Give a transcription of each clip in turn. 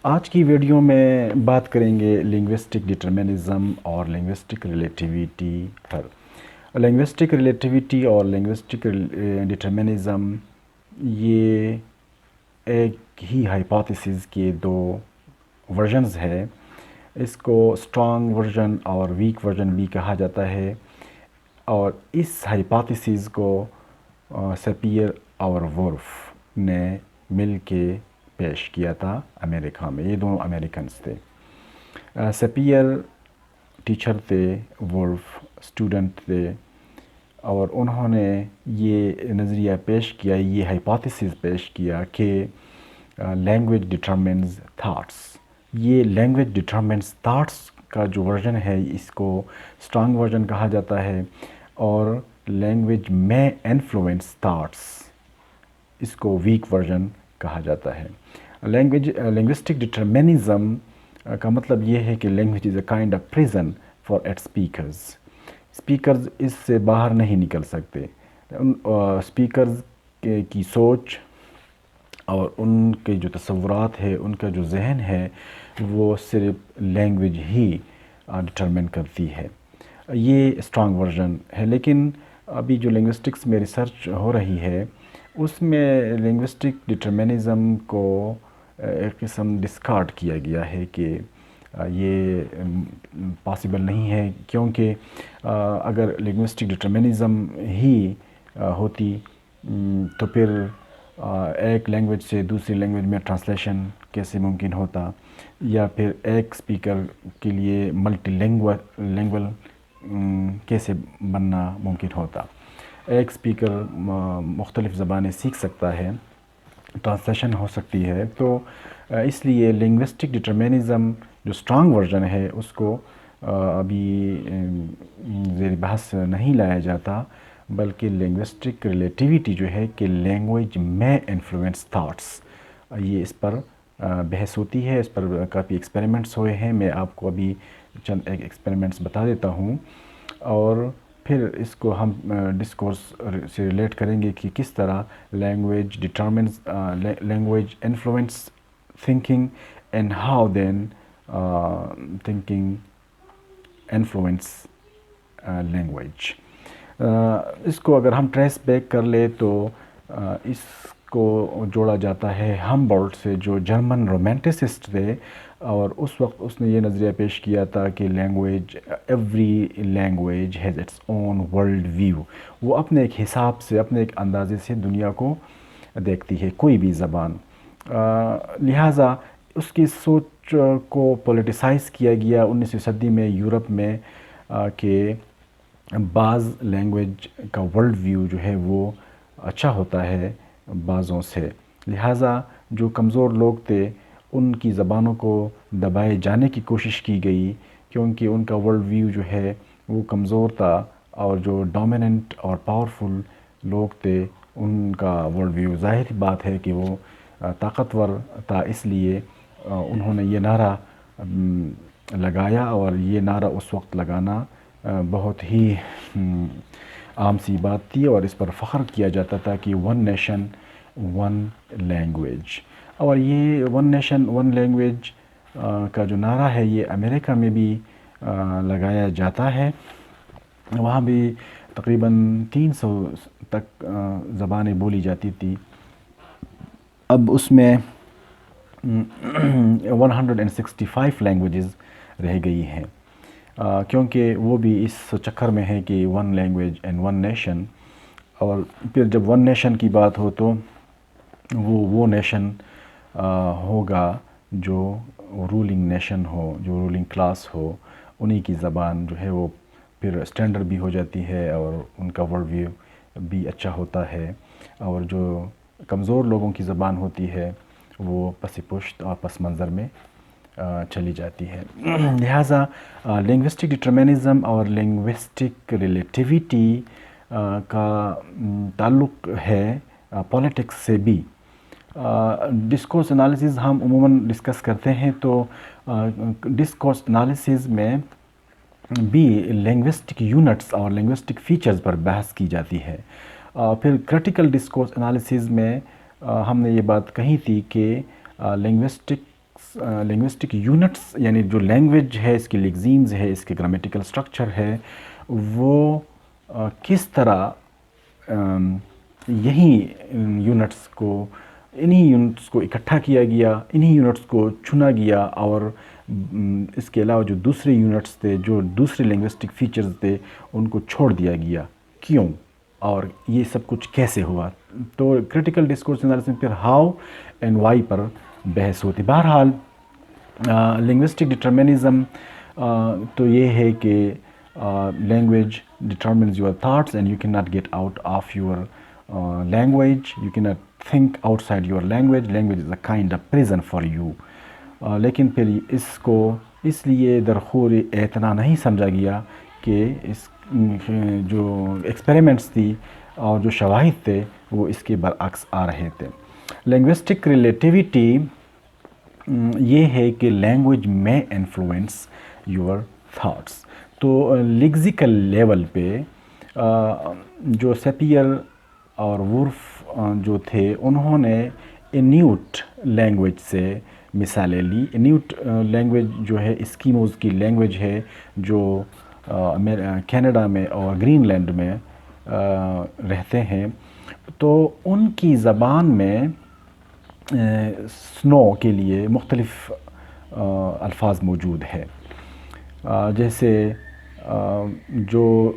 آج کی ویڈیو میں بات کریں گے لنگوسٹک ڈٹرمنزم اور لنگوسٹک ریلیٹیویٹی پر۔ لنگوسٹک ریلیٹیویٹی اور لنگوسٹک ڈٹرمنزم یہ ایک ہی ہائپوتھیسز کے دو ورژنز ہے۔ اس کو اسٹرانگ ورژن اور ویک ورژن بھی کہا جاتا ہے، اور اس ہائپوتھیسز کو سپیر اور وولف نے مل کے پیش کیا تھا امریکہ میں۔ یہ دونوں امریکنز تھے۔ سپیر ٹیچر تھے، وولف اسٹوڈنٹ تھے، اور انہوں نے یہ نظریہ پیش کیا، یہ ہائپوتھیسز پیش کیا کہ لینگویج ڈٹرمنز تھاٹس۔ یہ لینگویج ڈٹرمنز تھاٹس کا جو ورژن ہے اس کو اسٹرانگ ورژن کہا جاتا ہے، اور لینگویج میں انفلوئنس تھاٹس اس کو ویک ورژن کہا جاتا ہے۔ لنگوسٹک ڈٹرمنزم کا مطلب یہ ہے کہ language is a kind of prison for its speakers. Speakers اس سے باہر نہیں نکل سکتے۔ اسپیکرز کی سوچ اور ان کے جو تصورات ہے، ان کا جو ذہن ہے، وہ صرف لینگویج ہی ڈٹرمن کرتی ہے۔ یہ اسٹرانگ ورژن ہے، لیکن ابھی جو لنگوسٹکس میں ریسرچ ہو رہی ہے اس میں لنگوسٹک ڈٹرمنزم کو ایک قسم ڈسکارڈ کیا گیا ہے کہ یہ پاسبل نہیں ہے، کیونکہ اگر لنگوسٹک ڈٹرمنزم ہی ہوتی تو پھر ایک لینگویج سے دوسری لینگویج میں ٹرانسلیشن کیسے ممکن ہوتا، یا پھر ایک اسپیکر کے لیے ملٹی لینگول کیسے بننا ممکن ہوتا۔ ایک اسپیکر مختلف زبانیں سیکھ سکتا ہے، ٹرانسلیشن ہو سکتی ہے۔ تو اس لیے لنگوسٹک ڈٹرمنزم جو اسٹرانگ ورژن ہے اس کو ابھی زیر بحث نہیں لایا جاتا، بلکہ لنگوسٹک ریلیٹیویٹی جو ہے کہ لینگویج میں انفلوئنس تھاٹس، یہ اس پر بحث ہوتی ہے۔ اس پر کافی ایکسپیریمنٹس ہوئے ہیں، میں آپ کو ابھی چند ایکسپیریمنٹس بتا دیتا ہوں، اور پھر اس کو ہم ڈسکورس سے ریلیٹ کریں گے کہ کس طرح language determines language influence thinking, and how then thinking influence language. اس کو اگر ہم ٹریس بیک کر لیں تو اس کو جوڑا جاتا ہے ہمبولڈٹ سے، جو جرمن رومانٹسسٹ تھے، اور اس وقت اس نے یہ نظریہ پیش کیا تھا کہ language, every language has its own world view. وہ اپنے ایک حساب سے، اپنے ایک اندازے سے دنیا کو دیکھتی ہے، کوئی بھی زبان۔ لہٰذا اس کی سوچ کو پولیٹیسائز کیا گیا 19ویں صدی میں یورپ میں، کہ بعض لینگویج کا ورلڈ ویو جو ہے وہ اچھا ہوتا ہے بعضوں سے، لہٰذا جو کمزور لوگ تھے ان کی زبانوں کو دبائے جانے کی کوشش کی گئی، کیونکہ ان کا ورلڈ ویو جو ہے وہ کمزور تھا، اور جو ڈومیننٹ اور پاورفل لوگ تھے ان کا ورلڈ ویو ظاہر بات ہے کہ وہ طاقتور تھا۔ اس لیے انہوں نے یہ نعرہ لگایا، اور یہ نعرہ اس وقت لگانا بہت ہی عام سی بات تھی، اور اس پر فخر کیا جاتا تھا کہ ون نیشن ون لینگویج۔ اور یہ ون نیشن ون لینگویج کا جو نعرہ ہے یہ امریکہ میں بھی لگایا جاتا ہے۔ وہاں بھی تقریباً 300 تک زبانیں بولی جاتی تھی، اب اس میں 165 لینگویجز رہ گئی ہیں، کیونکہ وہ بھی اس چکر میں ہے کہ one language and one nation. اور پھر جب ون نیشن کی بات ہو تو وہ نیشن ہوگا جو رولنگ نیشن ہو، جو رولنگ کلاس ہو، انہی کی زبان جو ہے وہ پھر اسٹینڈرڈ بھی ہو جاتی ہے، اور ان کا ورلڈ ویو بھی اچھا ہوتا ہے، اور جو کمزور لوگوں کی زبان ہوتی ہے وہ پس پشت اور پس منظر میں چلی جاتی ہے۔ لہٰذا لنگوسٹک ڈٹرمنزم اور لنگوسٹک ریلیٹیویٹی کا تعلق ہے پولیٹکس سے بھی۔ ڈسکورس انالیسز ہم عموماً ڈسکس کرتے ہیں، تو ڈسکورس انالیسز میں بھی لنگوسٹک یونٹس اور لنگوسٹک فیچرز پر بحث کی جاتی ہے۔ پھر کریٹیکل ڈسکورس انالیسز میں ہم نے یہ بات کہی تھی کہ لنگوسٹک لنگوسٹک یونٹس یعنی جو لینگویج ہے، اس کی لیگزیمز ہے، اس کے گرامیٹیکل سٹرکچر ہے، وہ کس طرح انہی یونٹس کو اکٹھا کیا گیا، انہی یونٹس کو چنا گیا، اور اس کے علاوہ جو دوسرے یونٹس تھے، جو دوسرے لنگوسٹک فیچرز تھے، ان کو چھوڑ دیا گیا، کیوں اور یہ سب کچھ کیسے ہوا. تو کریٹیکل ڈسکورس انالیسس میں پھر ہاؤ اینڈ وائی پر بحث ہوتی. بہرحال لنگوسٹک ڈٹرمنزم تو یہ ہے کہ language determines your thoughts and you can not get out of your language, you can not think outside your language. Language is a kind of prison for you. لیکن پھر اس لیے درخور اعتنا نہیں سمجھا گیا کہ اس جو ایکسپیریمنٹس تھی اور جو شواہد تھے وہ اس کے برعکس آ رہے تھے. لنگوسٹک ریلیٹیوٹی یہ ہے کہ لینگویج میں انفلوئنس یور تھاٹس. تو لیگزیکل لیول پہ جو سیپیر اور وولف جو تھے، انہوں نے انیوٹ لینگویج سے مثالیں لی. انیوٹ لینگویج جو ہے اسکیموز کی لینگویج ہے، جو کینیڈا میں اور گرین لینڈ میں رہتے ہیں. تو ان کی زبان میں سنو کے لیے مختلف الفاظ موجود ہے. جیسے جو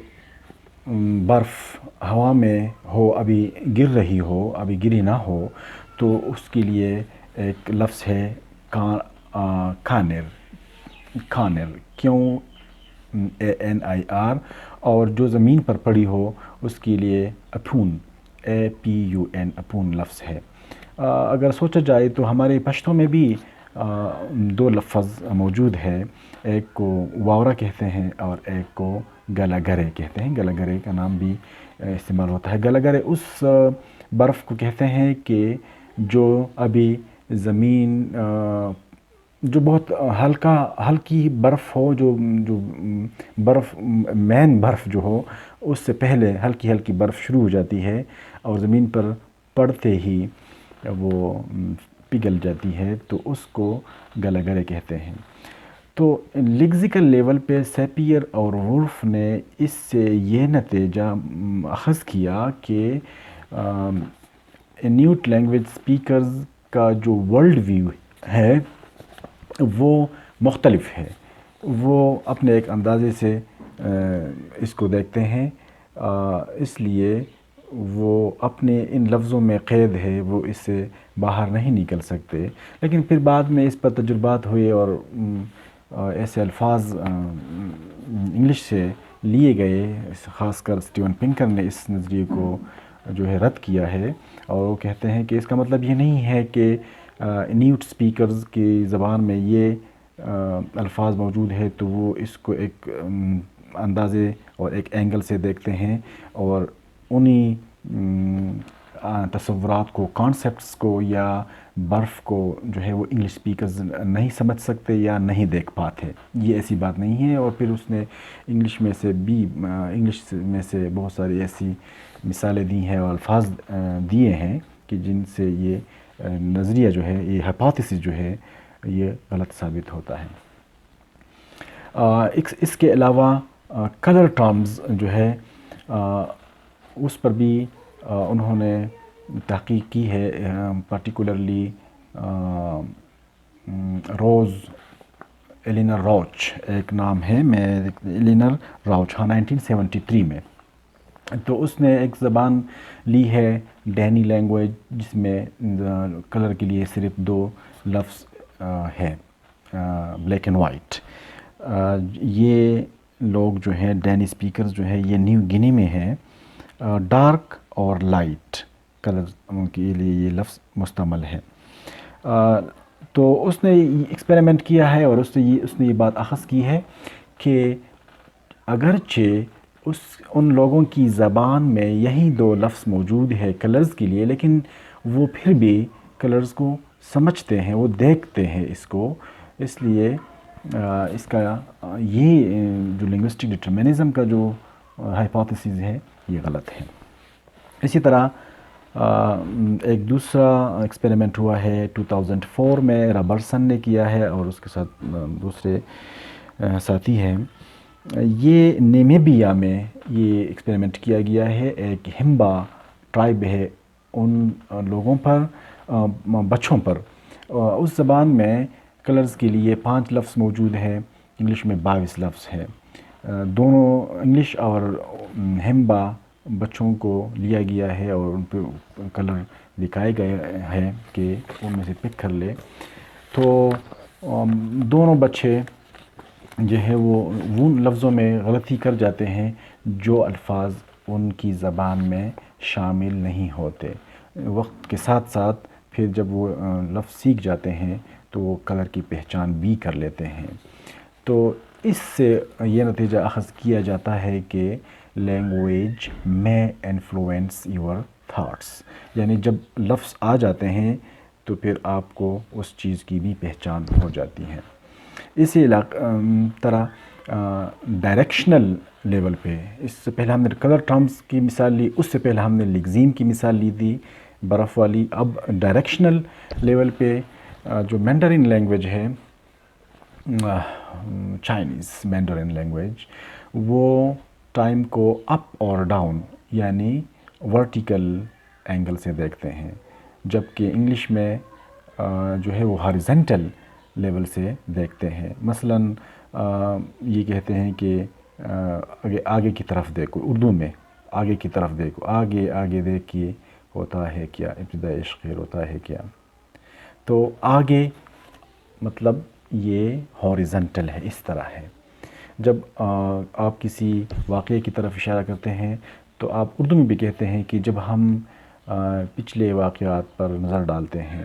برف ہوا میں ہو، ابھی گر رہی ہو، ابھی گری نہ ہو، تو اس کے لیے ایک لفظ ہے کانر. کیوں ANIR. اور جو زمین پر پڑی ہو اس کے لیے اپون APUN اپون لفظ ہے. اگر سوچا جائے تو ہمارے پشتو میں بھی دو لفظ موجود ہے، ایک کو واورا کہتے ہیں اور ایک کو گلا گرے کہتے ہیں. گلا گرے کا نام بھی استعمال ہوتا ہے. گلا گرے اس برف کو کہتے ہیں کہ جو ابھی زمین جو بہت ہلکی برف ہو، جو برف مین برف جو ہو، اس سے پہلے ہلکی برف شروع ہو جاتی ہے اور زمین پر پڑتے ہی وہ پگھل جاتی ہے، تو اس کو گلا گرے کہتے ہیں. تو لیگزیکل لیول پہ سیپیر اور وولف نے اس سے یہ نتیجہ اخذ کیا کہ انیوٹ لینگویج سپیکرز کا جو ورلڈ ویو ہے وہ مختلف ہے. وہ اپنے ایک اندازے سے اس کو دیکھتے ہیں، اس لیے وہ اپنے ان لفظوں میں قید ہے، وہ اس سے باہر نہیں نکل سکتے. لیکن پھر بعد میں اس پر تجربات ہوئے اور ایسے الفاظ انگلش سے لیے گئے. خاص کر اسٹیون پنکر نے اس نظریے کو جو ہے رد کیا ہے، اور وہ کہتے ہیں کہ اس کا مطلب یہ نہیں ہے کہ انیوٹ سپیکرز کی زبان میں یہ الفاظ موجود ہے تو وہ اس کو ایک اندازے اور ایک اینگل سے دیکھتے ہیں، اور انہی تصورات کو، کانسیپٹس کو یا برف کو جو ہے وہ انگلش سپیکرز نہیں سمجھ سکتے یا نہیں دیکھ پاتے. یہ ایسی بات نہیں ہے. اور پھر اس نے انگلش میں سے بہت ساری ایسی مثالیں دی ہیں اور الفاظ دیے ہیں کہ جن سے یہ نظریہ جو ہے، یہ ہائپوتھیسس جو ہے، یہ غلط ثابت ہوتا ہے. اس کے علاوہ کلر ٹرمز جو ہے اس پر بھی انہوں نے تحقیق کی ہے. پرٹیکولرلی ایلینر راؤچ ایک نام ہے، ایلینر راؤچ 1973 میں. تو اس نے ایک زبان لی ہے ڈینی لینگویج، جس میں کلر کے لیے صرف دو لفظ ہے، بلیک اینڈ وائٹ. یہ لوگ جو ہیں ڈینی سپیکرز جو ہے، یہ نیو گنی میں ہیں. ڈارک اور لائٹ کلر کے لیے یہ لفظ مستعمل ہے. تو اس نے ایکسپیریمنٹ کیا ہے اور اس نے یہ بات اخذ کی ہے کہ اگرچہ ان لوگوں کی زبان میں یہی دو لفظ موجود ہے کلرز کے لیے، لیکن وہ پھر بھی کلرز کو سمجھتے ہیں، وہ دیکھتے ہیں اس کو. اس لیے اس کا یہ جو لنگوسٹک ڈٹرمنزم کا جو ہائپوتھیسز ہے، یہ غلط ہے. اسی طرح ایک دوسرا ایکسپیریمنٹ ہوا ہے 2004 میں، رابرسن نے کیا ہے اور اس کے ساتھ دوسرے ساتھی ہیں. یہ نیمیبیا میں یہ ایکسپیریمنٹ کیا گیا ہے. ایک ہمبا ٹرائب ہے، ان لوگوں پر، بچوں پر. اس زبان میں کلرز کے لیے 5 لفظ موجود ہیں، انگلش میں 22 لفظ ہے. دونوں انگلش اور ہمبا بچوں کو لیا گیا ہے اور ان پہ کلر دکھائے گئے ہیں کہ ان میں سے پک کر لے. تو دونوں بچے جو ہے وہ ان لفظوں میں غلطی کر جاتے ہیں جو الفاظ ان کی زبان میں شامل نہیں ہوتے. وقت کے ساتھ ساتھ پھر جب وہ لفظ سیکھ جاتے ہیں تو وہ کلر کی پہچان بھی کر لیتے ہیں. تو اس سے یہ نتیجہ اخذ کیا جاتا ہے کہ لینگویج میں انفلوئنس یور تھاٹس، یعنی جب لفظ آ جاتے ہیں تو پھر آپ کو اس چیز کی بھی پہچان ہو جاتی ہے. اسی طرح ڈائریکشنل لیول پہ، اس سے پہلے ہم نے کلر ٹرمز کی مثال لی، اس سے پہلے ہم نے لیگزیم کی مثال لی تھی برف والی. اب ڈائریکشنل لیول پہ جو مینڈرن لینگویج ہے، چائنیز مینڈرن لینگویج، وہ ٹائم کو اپ اور ڈاؤن یعنی ورٹیکل اینگل سے دیکھتے ہیں، جبکہ انگلش میں جو ہے وہ ہاریزنٹل لیول سے دیکھتے ہیں. مثلاً یہ کہتے ہیں کہ آگے کی طرف دیکھو، اردو میں آگے کی طرف دیکھو، آگے آگے دیکھیے ہوتا ہے کیا، ابتدائی خیر ہوتا ہے کیا. تو آگے مطلب یہ ہاریزنٹل ہے، اس طرح ہے. جب آپ کسی واقعے کی طرف اشارہ کرتے ہیں تو آپ اردو میں بھی کہتے ہیں کہ جب ہم پچھلے واقعات پر نظر ڈالتے ہیں،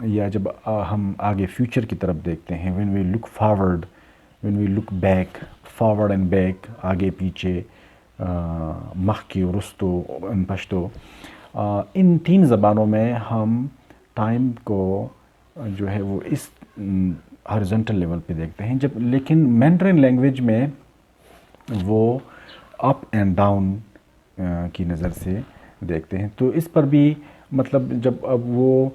یا جب ہم آگے فیوچر کی طرف دیکھتے ہیں، when we look forward, when we look back, forward and back، آگے پیچھے، مخکی رستو ان پشتو. ان 3 زبانوں میں ہم ٹائم کو جو ہے وہ اس ہارزنٹل لیول پہ دیکھتے ہیں. لیکن مینڈرن لینگویج میں وہ اپ اینڈ ڈاؤن کی نظر سے دیکھتے ہیں. تو اس پر بھی مطلب جب اب وہ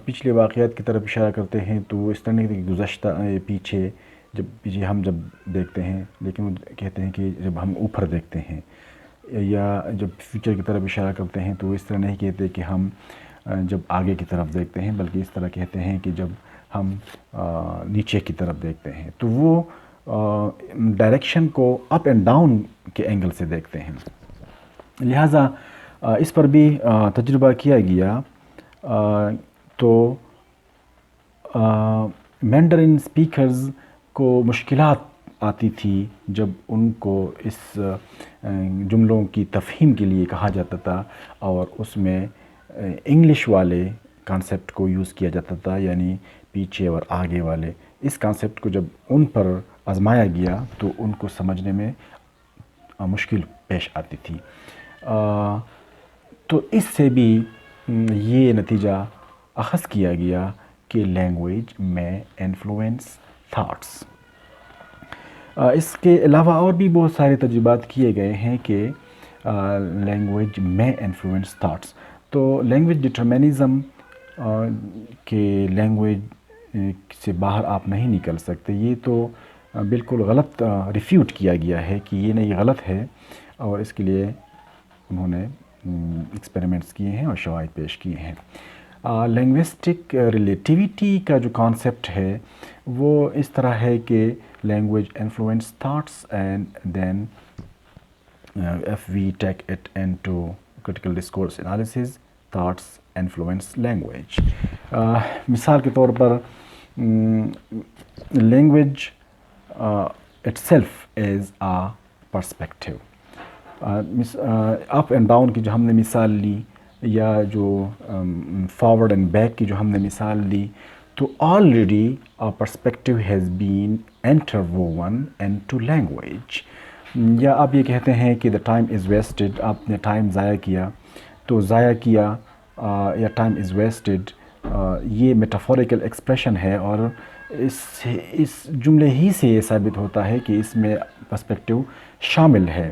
پچھلے واقعات کی طرف اشارہ کرتے ہیں تو وہ اس طرح نہیں کہ گزشتہ پیچھے، پیچھے ہم جب دیکھتے ہیں، لیکن وہ کہتے ہیں کہ جب ہم اوپر دیکھتے ہیں. یا جب فیوچر کی طرف اشارہ کرتے ہیں تو وہ اس طرح نہیں کہتے کہ ہم جب آگے کی طرف دیکھتے ہیں، بلکہ اس طرح کہتے ہیں کہ جب ہم نیچے کی طرف دیکھتے ہیں. تو وہ ڈائریکشن کو اپ اینڈ ڈاؤن کے اینگل سے دیکھتے ہیں. لہٰذا اس پر بھی تجربہ کیا گیا. تو مینڈرن اسپیکرز کو مشکلات آتی تھی جب ان کو اس جملوں کی تفہیم کے لیے کہا جاتا تھا اور اس میں انگلش والے کانسیپٹ کو یوز کیا جاتا تھا، یعنی پیچھے اور آگے والے. اس کانسیپٹ کو جب ان پر آزمایا گیا تو ان کو سمجھنے میں مشکل پیش آتی تھی. تو اس سے بھی یہ نتیجہ اخذ کیا گیا کہ لینگویج میں انفلوئنس تھاٹس. اس کے علاوہ اور بھی بہت سارے تجربات کیے گئے ہیں کہ لینگویج میں انفلوئنس تھاٹس. تو لینگویج ڈٹرمنزم کہ لینگویج سے باہر آپ نہیں نکل سکتے، یہ تو بالکل غلط ریفیوٹ کیا گیا ہے کہ یہ نہیں غلط ہے، اور اس کے لیے انہوں نے ایکسپیریمنٹس کیے ہیں اور شواہد پیش کیے ہیں. لینگوسٹک ریلیٹیویٹی کا جو کانسیپٹ ہے وہ اس طرح ہے کہ language influence thoughts and then if we take it into critical discourse analysis, thoughts influence language. مثال کے طور پر language itself is a perspective. Up and down کی جو ہم نے مثال لی، یا جو فارورڈ اینڈ بیک کی جو ہم نے مثال لی، تو already a perspective has been interwoven into language. یا آپ یہ کہتے ہیں کہ the time is wasted، آپ نے ٹائم ضائع کیا، تو ضائع کیا یا ٹائم از ویسٹڈ، یہ میٹافوریکل ایکسپریشن ہے، اور اس جملے ہی سے یہ ثابت ہوتا ہے کہ اس میں پرسپیکٹیو شامل ہے.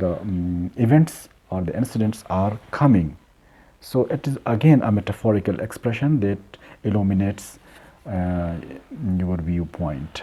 the events or the incidents are coming. So it is again a metaphorical expression that illuminates your viewpoint.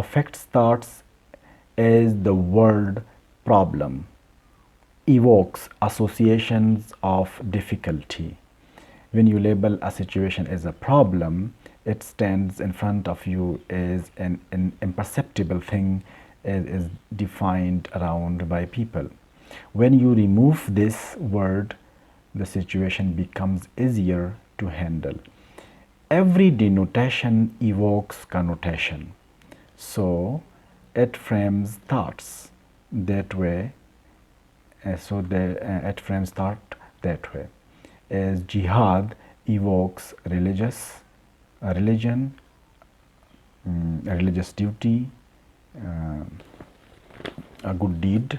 affects thoughts as the word problem evokes associations of difficulty. When you label a situation as a problem, it stands in front of you as an imperceptible thing, as is defined around by people. When you remove this word, the situation becomes easier to handle. Every denotation evokes connotation, so it frames thoughts that way. It frames thought that way. As jihad evokes religion, religious duty, a good deed.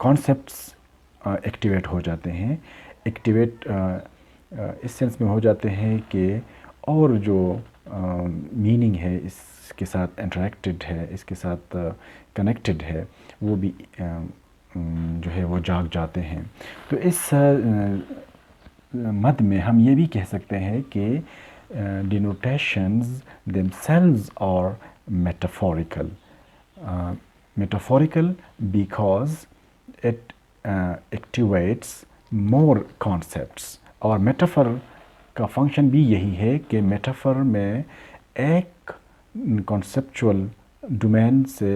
Concepts activate ہو جاتے ہیں. Activate اس sense میں ہو جاتے ہیں کہ اور جو meaning ہے اس کے ساتھ انٹریکٹڈ ہے, اس کے ساتھ کنیکٹڈ ہے, وہ بھی جو ہے وہ جاگ جاتے ہیں. تو اس مد میں ہم یہ بھی کہہ سکتے ہیں کہ denotations themselves are metaphorical. Metaphorical because it activates more concepts. اور میٹافر کا فنکشن بھی یہی ہے کہ میٹافر میں ایک کنسیپچول ڈومین سے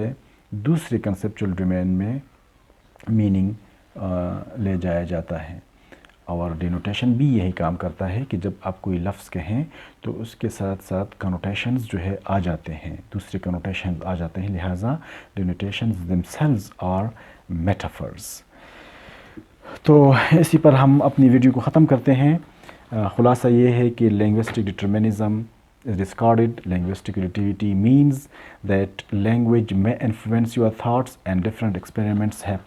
دوسرے کنسیپچول ڈومین میں میننگ لے جایا جاتا ہے. اور ڈینوٹیشن بھی یہی کام کرتا ہے کہ جب آپ کوئی لفظ کہیں تو اس کے ساتھ ساتھ کنوٹیشنز جو ہے آ جاتے ہیں, دوسرے کنوٹیشنز آ جاتے ہیں, لہٰذا ڈینوٹیشنز themselves are metaphors. تو اسی پر ہم اپنی ویڈیو کو ختم کرتے ہیں. خلاصہ یہ ہے کہ linguistic determinism is discarded. Linguistic relativity means that language may influence your thoughts, and different experiments have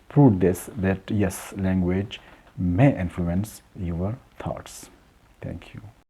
proved this, that yes, language may influence your thoughts. Thank you.